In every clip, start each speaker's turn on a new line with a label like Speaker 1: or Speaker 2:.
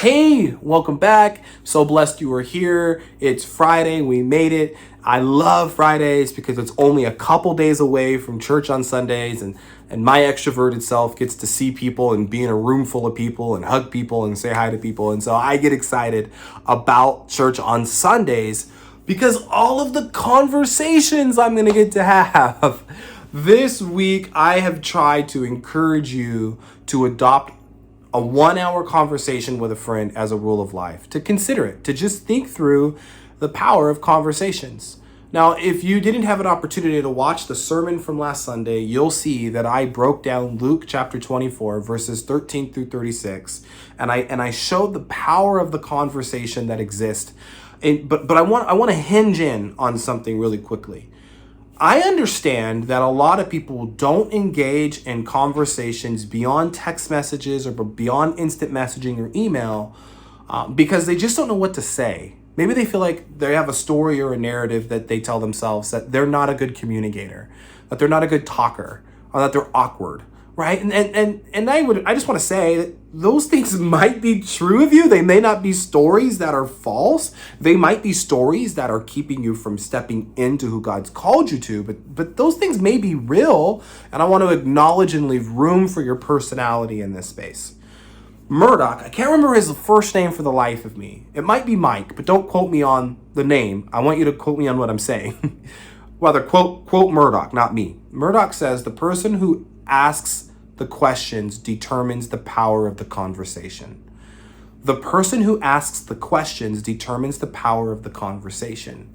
Speaker 1: Hey, welcome back. So blessed you are here. It's Friday. We made it. I love Fridays because it's only a couple days away from church on Sundays, and my extroverted self gets to see people and be in a room full of people and hug people and say hi to people. And so I get excited about church on Sundays because all of the conversations I'm going to get to have. This week, I have tried to encourage you to adopt a 1 hour conversation with a friend as a rule of life, to consider it, to just think through the power of conversations. Now, if you didn't have an opportunity to watch the sermon from last Sunday, you'll see that I broke down Luke chapter 24, verses 13 through 36, and I showed the power of the conversation that exists. But I want to hinge in on something really quickly. I understand that a lot of people don't engage in conversations beyond text messages or beyond instant messaging or email because they just don't know what to say. Maybe they feel like they have a story or a narrative that they tell themselves that they're not a good communicator, that they're not a good talker, or that they're awkward, right? And I just want to say that those things might be true of you. They may not be stories that are false. They might be stories that are keeping you from stepping into who God's called you to, but those things may be real, and I want to acknowledge and leave room for your personality in this space. Murdoch, I can't remember his first name for the life of me. It might be Mike, but don't quote me on the name. I want you to quote me on what I'm saying. Rather, quote Murdoch, not me. Murdoch says, the person who asks the questions determines the power of the conversation. The person who asks the questions determines the power of the conversation.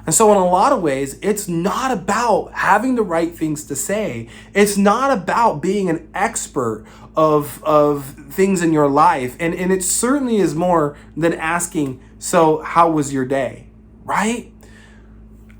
Speaker 1: And so in a lot of ways, it's not about having the right things to say. It's not about being an expert of things in your life. And it certainly is more than asking, so how was your day, right?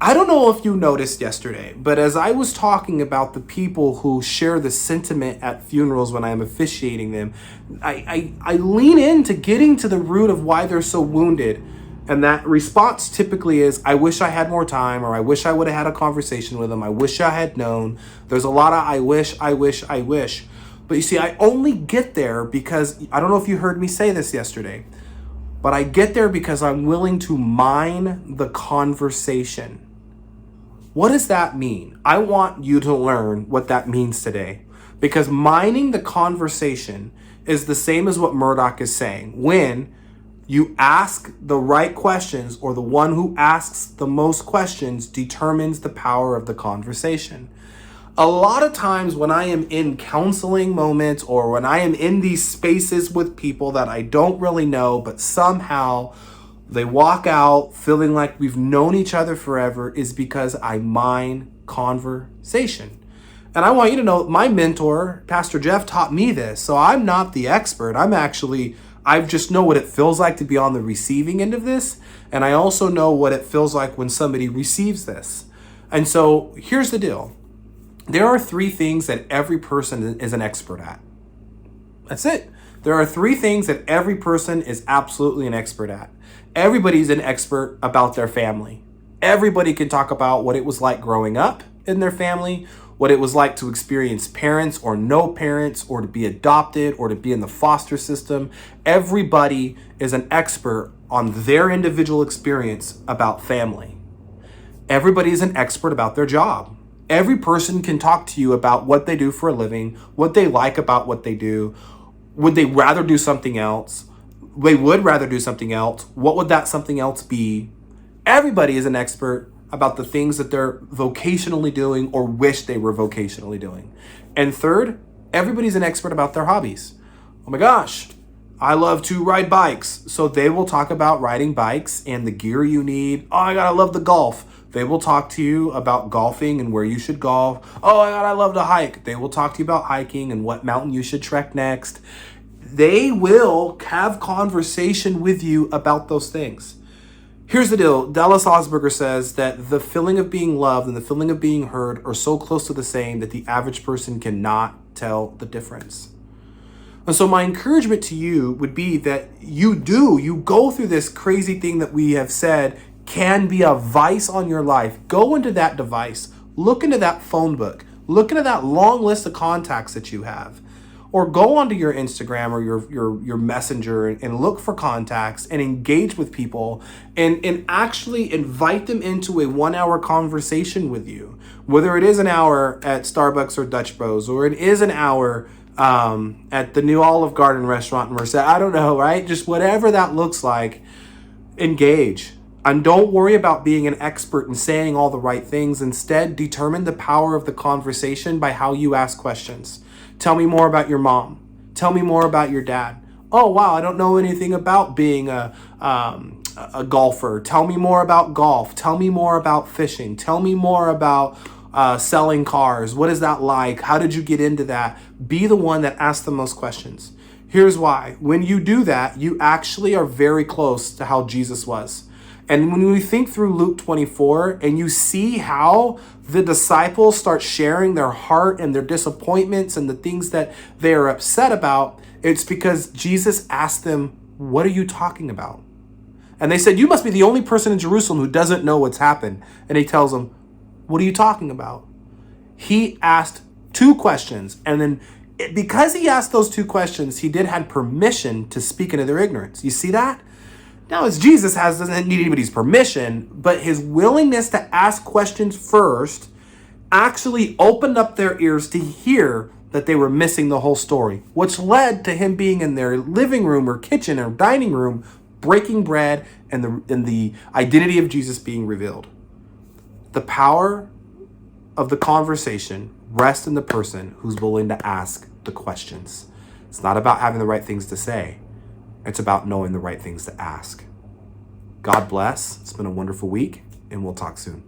Speaker 1: I don't know if you noticed yesterday, but as I was talking about the people who share the sentiment at funerals when I'm officiating them, I lean into getting to the root of why they're so wounded. And that response typically is, I wish I had more time, or I wish I would have had a conversation with them. I wish I had known. There's a lot of I wish. But you see, I only get there because, I don't know if you heard me say this yesterday, but I get there because I'm willing to mine the conversation. What does that mean? I want you to learn what that means today, because mining the conversation is the same as what Murdoch is saying. When you ask the right questions, or the one who asks the most questions determines the power of the conversation. A lot of times when I am in counseling moments, or when I am in these spaces with people that I don't really know, but somehow they walk out feeling like we've known each other forever, is because I mine conversation. And I want you to know, my mentor, Pastor Jeff, taught me this. So I'm not the expert. I just know what it feels like to be on the receiving end of this. And I also know what it feels like when somebody receives this. And so here's the deal. There are 3 things that every person is an expert at. That's it. There are 3 things that every person is absolutely an expert at. Everybody's an expert about their family. Everybody can talk about what it was like growing up in their family, what it was like to experience parents or no parents, or to be adopted, or to be in the foster system. Everybody is an expert on their individual experience about family. Everybody is an expert about their job. Every person can talk to you about what they do for a living, what they like about what they do. Would they rather do something else? They would rather do something else. What would that something else be? Everybody is an expert about the things that they're vocationally doing or wish they were vocationally doing. And third, everybody's an expert about their hobbies. Oh my gosh, I love to ride bikes. So they will talk about riding bikes and the gear you need. Oh my God, I love the golf. They will talk to you about golfing and where you should golf. Oh my God, I love to hike. They will talk to you about hiking and what mountain you should trek next. They will have conversation with you about those things. Here's the deal. Dallas Osberger says that the feeling of being loved and the feeling of being heard are so close to the same that the average person cannot tell the difference. And so my encouragement to you would be that you go through this crazy thing that we have said can be a vice on your life. Go into that device, look into that phone book, look into that long list of contacts that you have. or go onto your Instagram or your messenger and look for contacts and engage with people and actually invite them into a 1 hour conversation with you. Whether it is an hour at Starbucks or Dutch Bros, or it is an hour at the new Olive Garden restaurant in Merced, I don't know, right? Just whatever that looks like, engage. And don't worry about being an expert and saying all the right things. Instead, determine the power of the conversation by how you ask questions. Tell me more about your mom. Tell me more about your dad. Oh, wow, I don't know anything about being a golfer. Tell me more about golf. Tell me more about fishing. Tell me more about selling cars. What is that like? How did you get into that? Be the one that asks the most questions. Here's why. When you do that, you actually are very close to how Jesus was. And when we think through Luke 24 and you see how the disciples start sharing their heart and their disappointments and the things that they are upset about, it's because Jesus asked them, what are you talking about? And they said, you must be the only person in Jerusalem who doesn't know what's happened. And he tells them, what are you talking about? He asked 2 questions. And then because he asked those 2 questions, he did have permission to speak into their ignorance. You see that? Now, as Jesus doesn't need anybody's permission, but his willingness to ask questions first actually opened up their ears to hear that they were missing the whole story, which led to him being in their living room or kitchen or dining room, breaking bread, and the identity of Jesus being revealed. The power of the conversation rests in the person who's willing to ask the questions. It's not about having the right things to say. It's about knowing the right things to ask. God bless. It's been a wonderful week, and we'll talk soon.